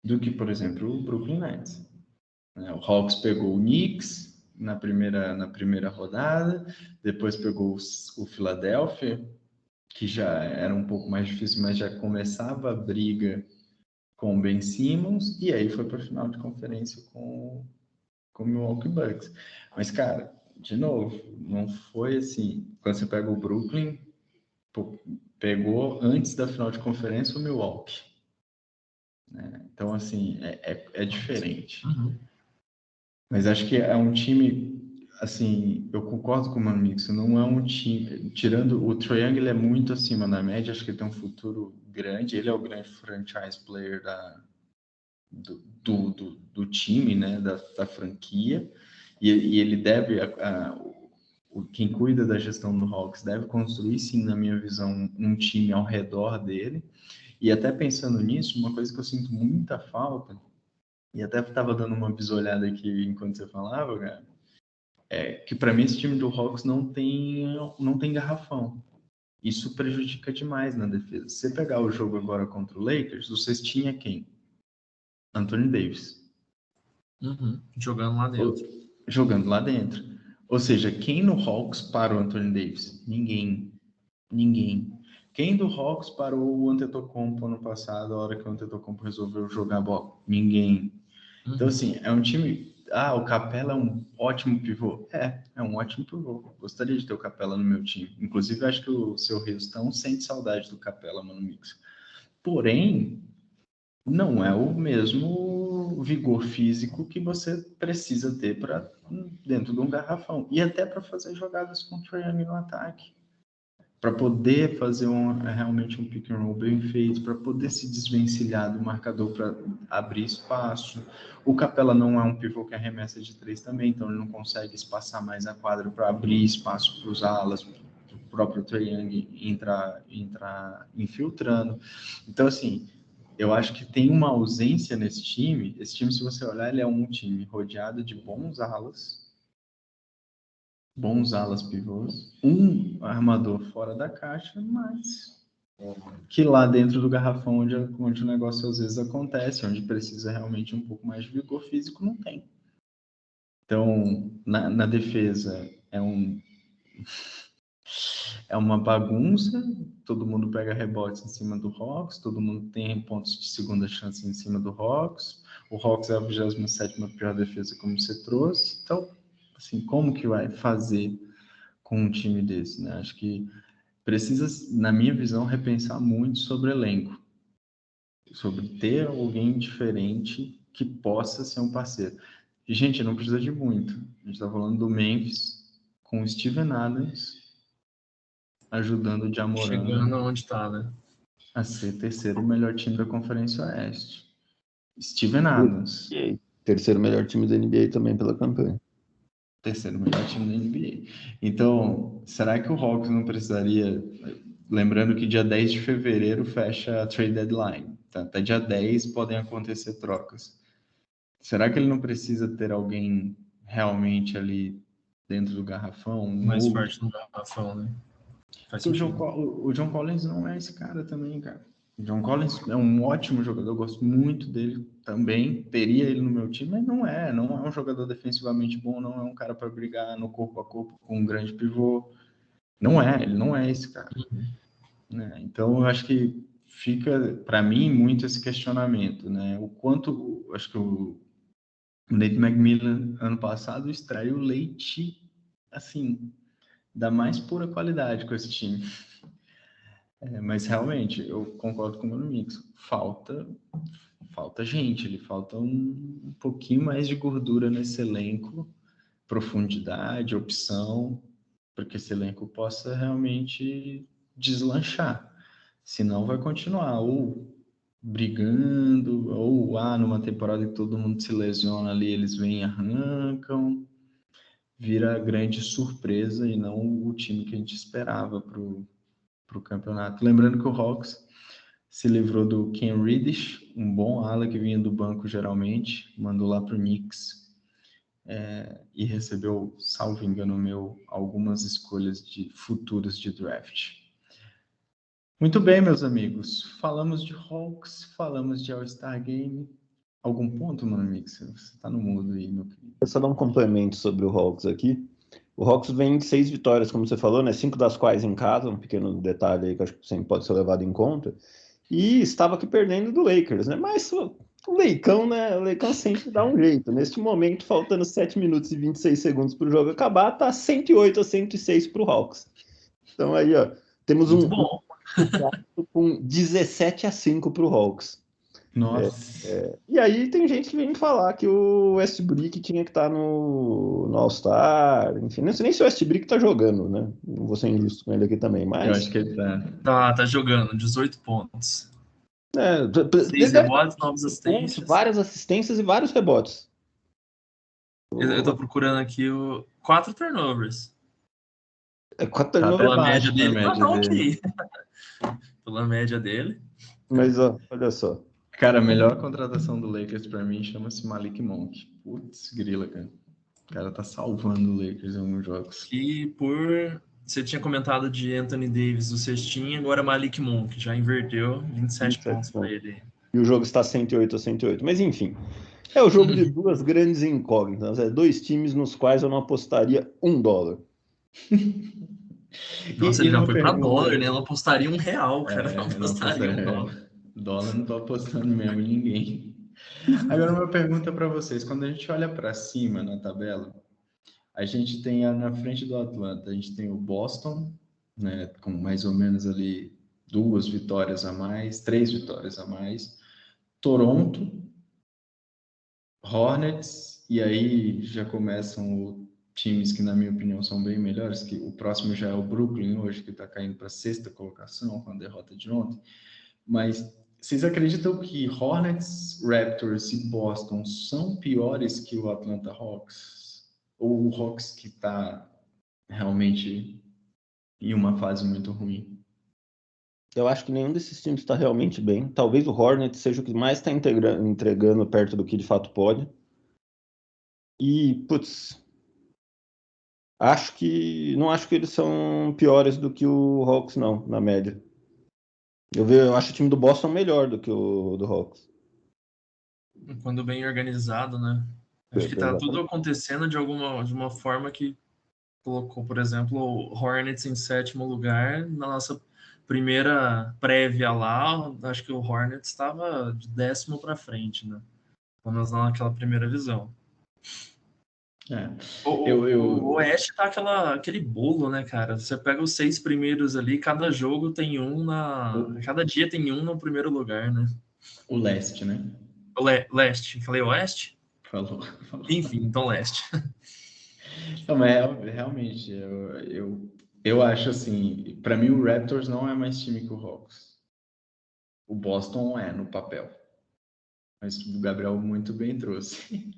do que, por exemplo, o Brooklyn Nets. O Hawks pegou o Knicks na primeira rodada, depois pegou o Philadelphia, que já era um pouco mais difícil, mas já começava a briga com o Ben Simmons, e aí foi para a final de conferência com o Milwaukee Bucks. Mas, cara, de novo, não foi assim. Quando você pega o Brooklyn, pegou antes da final de conferência o Milwaukee. Né? Então, assim, é diferente. Uhum. Mas acho que é um time, assim, eu concordo com o Mano Mix, não é um time, tirando o Trae Young, ele é muito acima da média, acho que ele tem um futuro grande, ele é o grande franchise player do time, né, da franquia, e ele deve, quem cuida da gestão do Hawks deve construir, sim, na minha visão, um time ao redor dele. E até pensando nisso, uma coisa que eu sinto muita falta, e até estava dando uma bisolhada aqui enquanto você falava, cara, é que para mim esse time do Hawks não tem garrafão. Isso prejudica demais na defesa. Se você pegar o jogo agora contra o Lakers, vocês tinham quem? Anthony Davis. Uhum. Jogando lá dentro. Jogando lá dentro. Ou seja, quem no Hawks para o Anthony Davis? Ninguém. Quem do Hawks parou o Antetokounmpo ano passado, a hora que o Antetokounmpo resolveu jogar bola? Ninguém. Então, assim, é um time... o Capela é um ótimo pivô. É um ótimo pivô. Gostaria de ter o Capela no meu time. Inclusive, acho que o seu Houston sente saudade do Capela, Mano Mix. Porém, não é o mesmo vigor físico que você precisa ter para dentro de um garrafão. E até para fazer jogadas com o Trae Young no ataque. para poder fazer realmente um pick and roll bem feito, para poder se desvencilhar do marcador para abrir espaço. O Capela não é um pivô que arremessa de 3 também, então ele não consegue espaçar mais a quadra para abrir espaço para os alas, o próprio Trae Young entrar infiltrando. Então, assim, eu acho que tem uma ausência nesse time. Esse time, se você olhar, ele é um time rodeado de bons alas pivôs, um armador fora da caixa, mas que lá dentro do garrafão, onde o negócio às vezes acontece, onde precisa realmente um pouco mais de vigor físico, não tem. Então, na defesa, é uma bagunça, todo mundo pega rebotes em cima do Hawks, todo mundo tem pontos de segunda chance em cima do Hawks, o Hawks é a 27ª pior defesa, como você trouxe. Então, assim, como que vai fazer com um time desse, né? Acho que precisa, na minha visão, repensar muito sobre elenco, sobre ter alguém diferente que possa ser um parceiro. E, gente, não precisa de muito. A gente está falando do Memphis com o Steven Adams ajudando o Ja Morant Chegando onde está, né? a ser terceiro melhor time da Conferência Oeste. Steven Adams. E terceiro melhor time da NBA também pela campanha. Terceiro melhor time da NBA. Então, será que o Hawks não precisaria... Lembrando que dia 10 de fevereiro fecha a trade deadline. Tá? Até dia 10 podem acontecer trocas. Será que ele não precisa ter alguém realmente ali dentro do garrafão? Mais forte no garrafão, né? Faz sentido. O John Collins não é esse cara também, cara. O John Collins é um ótimo jogador, eu gosto muito dele também. Teria ele no meu time, mas não é um jogador defensivamente bom, não é um cara para brigar no corpo a corpo com um grande pivô. Ele não é esse cara. Né? Então, eu acho que fica, para mim, muito esse questionamento, né? O quanto, acho que o Nate McMillan, ano passado, extraiu leite, assim, da mais pura qualidade com esse time. Mas, realmente, eu concordo com o Mano Mix. Falta gente, falta um pouquinho mais de gordura nesse elenco, profundidade, opção, para que esse elenco possa realmente deslanchar. Senão vai continuar ou brigando, ou numa temporada que todo mundo se lesiona ali, eles vêm e arrancam, vira grande surpresa e não o time que a gente esperava para o campeonato. Lembrando que o Hawks se livrou do Ken Reddish, um bom ala que vinha do banco geralmente, mandou lá para o Knicks e recebeu, salvo engano meu, algumas escolhas futuras de draft. Muito bem, meus amigos. Falamos de Hawks, falamos de All-Star Game. Algum ponto, mano, Mix? Você está no mudo aí, meu querido. Eu só dar um complemento sobre o Hawks aqui. O Hawks vem de 6 vitórias, como você falou, né? 5 das quais em casa, um pequeno detalhe aí que eu acho que sempre pode ser levado em conta. E estava aqui perdendo do Lakers, né? Mas o Leicão, né? O Leicão sempre dá um jeito. Neste momento, faltando 7 minutos e 26 segundos para o jogo acabar, tá 108-106 para o Hawks. Então aí, ó, temos Muito bom. com 17-5 para o Hawks. Nossa. E aí tem gente que vem me falar que o Westbrook tinha que estar no All-Star, enfim, não sei nem se o Westbrook tá jogando, né? Não vou ser injusto com ele aqui também, mas... Eu acho que ele tá. Tá jogando, 18 pontos. 6 deve rebotes, 9 assistências. várias assistências e vários rebotes. Eu tô procurando aqui 4 turnovers. 4 Tá turnovers. Pela média dele, média tá dele. ok. Pela média dele. Mas, ó, olha só. Cara, a melhor contratação do Lakers pra mim chama-se Malik Monk. Putz, grila, cara. O cara tá salvando o Lakers em alguns jogos. E você tinha comentado de Anthony Davis do cestinho, agora Malik Monk, já inverteu 27 pontos para ele. E o jogo está 108-108. Mas, enfim, é o jogo de duas grandes incógnitas. É 2 times nos quais eu não apostaria $1. Nossa, ele já foi para dólar, né? Ela apostaria R$1, cara. Não apostaria $1. Dólar não tô apostando mesmo em ninguém. Agora, uma pergunta para vocês. Quando a gente olha para cima na tabela, a gente tem na frente do Atlanta, a gente tem o Boston, né, com mais ou menos ali 2 vitórias a mais, 3 vitórias a mais. Toronto, Hornets, e aí já começam o times que, na minha opinião, são bem melhores, que o próximo já é o Brooklyn hoje, que está caindo para a 6ª colocação com a derrota de ontem. Mas vocês acreditam que Hornets, Raptors e Boston são piores que o Atlanta Hawks? Ou o Hawks que está realmente em uma fase muito ruim? Eu acho que nenhum desses times está realmente bem. Talvez o Hornets seja o que mais está entregando perto do que de fato pode. E, putz, não acho que eles são piores do que o Hawks, não, na média. Eu acho o time do Boston melhor do que o do Hawks. Quando bem organizado, né? Acho que tá tudo acontecendo de uma forma que colocou, por exemplo, o Hornets em 7º lugar. Na nossa primeira prévia lá, acho que o Hornets estava de 10º para frente, né? Pelo menos naquela primeira visão. O Oeste tá aquele bolo, né, cara? Você pega os 6 primeiros ali, cada jogo tem cada dia tem um no primeiro lugar, né? O Leste, né? Leste. Falei Oeste? Falou. Enfim, então Leste. Não, mas realmente, eu acho assim, para mim o Raptors não é mais time que o Hawks. O Boston é no papel. Mas o Gabriel muito bem trouxe.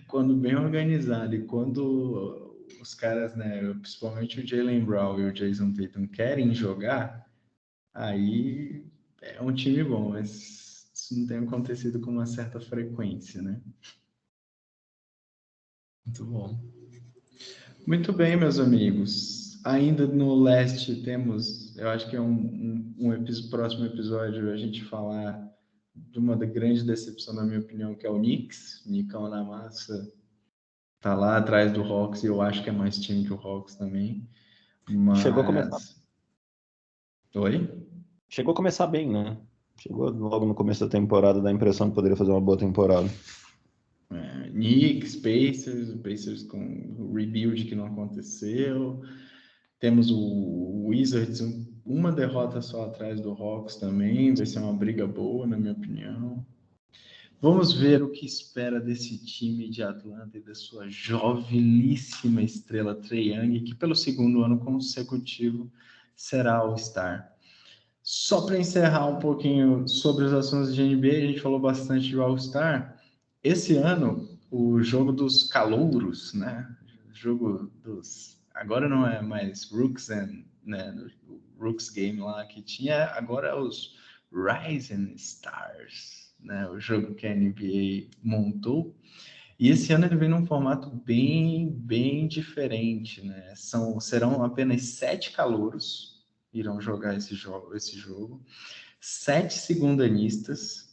Quando bem organizado e quando os caras, né, principalmente o Jaylen Brown e o Jason Tatum querem jogar, aí é um time bom, mas isso não tem acontecido com uma certa frequência, né? Muito bom. Muito bem, meus amigos. Ainda no leste temos, eu acho que é próximo episódio a gente falar de uma grande decepção, na minha opinião, que é o Knicks. Nicão na massa tá lá atrás do Hawks e eu acho que é mais time que o Hawks também. Mas... Chegou a começar. Oi? Chegou a começar bem, né? Chegou logo no começo da temporada, dá a impressão que poderia fazer uma boa temporada. Knicks, Pacers com o rebuild que não aconteceu. Temos o Wizards, uma derrota só atrás do Hawks também. Vai ser uma briga boa, na minha opinião. Vamos ver o que espera desse time de Atlanta e da sua joveníssima estrela Trae Young, que pelo 2º ano consecutivo será All-Star. Só para encerrar um pouquinho sobre os assuntos de NBA, a gente falou bastante de All-Star. Esse ano, o jogo dos calouros, né? O jogo dos... Agora não é mais Rooks, né? O Rooks Game lá que tinha, agora é os Rising Stars, né? O jogo que a NBA montou. E esse ano ele vem num formato bem diferente, né? Serão apenas 7 calouros irão jogar esse jogo. 7 segundanistas,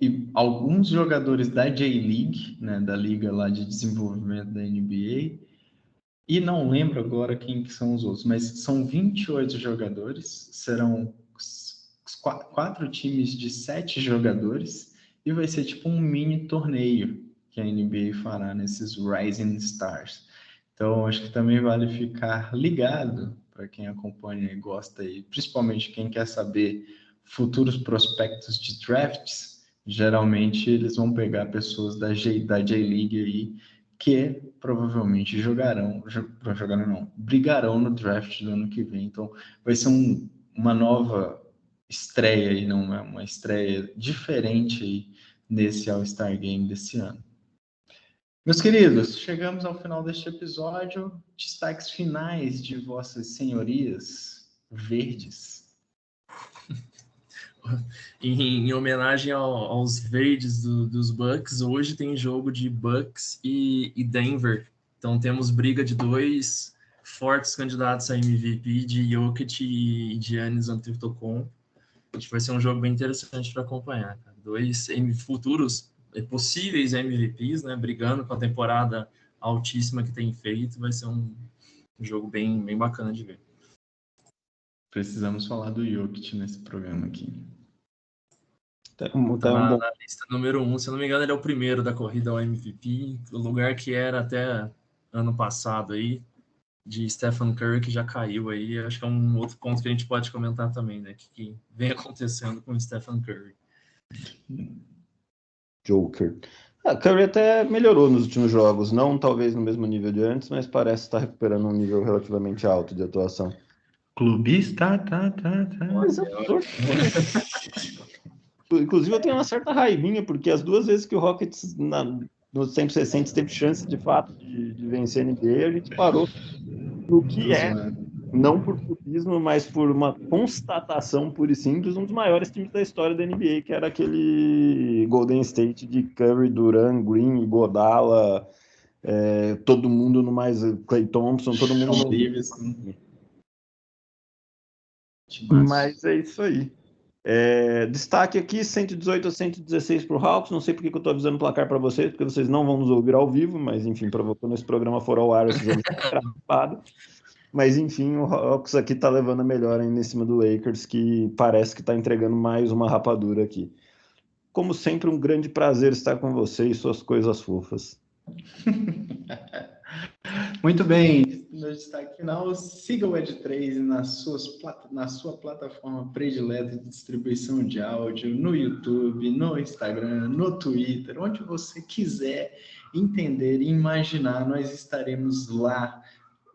e alguns jogadores da J-League, né, da liga lá de desenvolvimento da NBA, e não lembro agora quem que são os outros, mas são 28 jogadores, serão 4 times de 7 jogadores, e vai ser tipo um mini torneio que a NBA fará nesses Rising Stars. Então, acho que também vale ficar ligado para quem acompanha e gosta, e principalmente quem quer saber futuros prospectos de drafts. Geralmente, eles vão pegar pessoas da J-League aí que provavelmente brigarão no draft do ano que vem. Então, vai ser uma nova estreia aí, não é uma estreia diferente aí nesse All-Star Game desse ano. Meus queridos, chegamos ao final deste episódio. Destaques finais de vossas senhorias verdes. Em homenagem aos verdes dos Bucks, hoje tem jogo de Bucks e Denver. Então temos briga de 2 fortes candidatos a MVP, de Jokic e Giannis Antetokounmpo. Acho que vai ser um jogo bem interessante para acompanhar. 2 futuros possíveis MVPs, né, brigando com a temporada altíssima que tem feito. Vai ser um jogo bem bacana de ver. Precisamos falar do Jokic nesse programa aqui. Tá na lista número 1. Se eu não me engano, ele é o primeiro da corrida ao MVP. O lugar que era até ano passado aí, de Stephen Curry, que já caiu aí. Acho que é um outro ponto que a gente pode comentar também, né? Que vem acontecendo com o Stephen Curry. Joker. Curry até melhorou nos últimos jogos, não talvez no mesmo nível de antes, mas parece estar recuperando um nível relativamente alto de atuação. Clubista, tá. Mas eu torço. Inclusive, eu tenho uma certa raivinha, porque as duas vezes que o Rockets, nos tempos recentes, teve chance de fato de vencer a NBA, a gente parou no que é, não por clubismo, mas por uma constatação pura e simples, um dos maiores times da história da NBA, que era aquele Golden State de Curry, Durant, Green, Iguodala, todo mundo no mais Klay Thompson, todo mundo Sean no... Livingston. Mas é isso aí. Destaque aqui, 118 a 116 para o Hawks. Não sei porque que eu estou avisando o placar para vocês, porque vocês não vão nos ouvir ao vivo, mas enfim, quando esse programa for ao ar, esse jogo está gravado. Mas enfim, o Hawks aqui está levando a melhor ainda em cima do Lakers, que parece que está entregando mais uma rapadura aqui. Como sempre, um grande prazer estar com você e suas coisas fofas. Muito bem, no destaque final, siga o Ed3 na sua plataforma predileta de distribuição de áudio, no YouTube, no Instagram, no Twitter, onde você quiser entender e imaginar, nós estaremos lá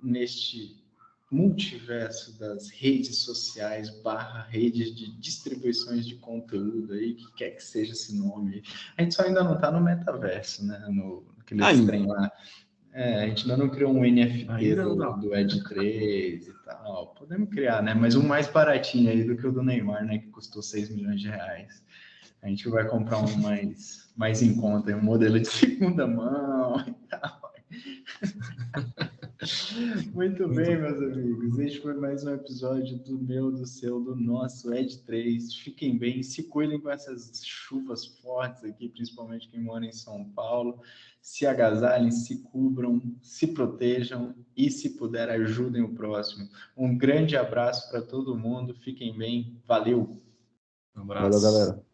neste multiverso das redes sociais / redes de distribuições de conteúdo aí, que quer que seja esse nome. A gente só ainda não está no metaverso, né? Naquele trem lá. A gente ainda não criou um NFT do Ed3 e tal. Podemos criar, né? Mas um mais baratinho aí do que o do Neymar, né? Que custou 6 milhões de reais. A gente vai comprar um mais em conta, um modelo de segunda mão e tal. Muito bem, meus amigos. Este foi mais um episódio do meu, do seu, do nosso Ed3. Fiquem bem, se cuidem com essas chuvas fortes aqui, principalmente quem mora em São Paulo. Se agasalhem, se cubram, se protejam e, se puder, ajudem o próximo. Um grande abraço para todo mundo. Fiquem bem. Valeu. Um abraço. Valeu, galera.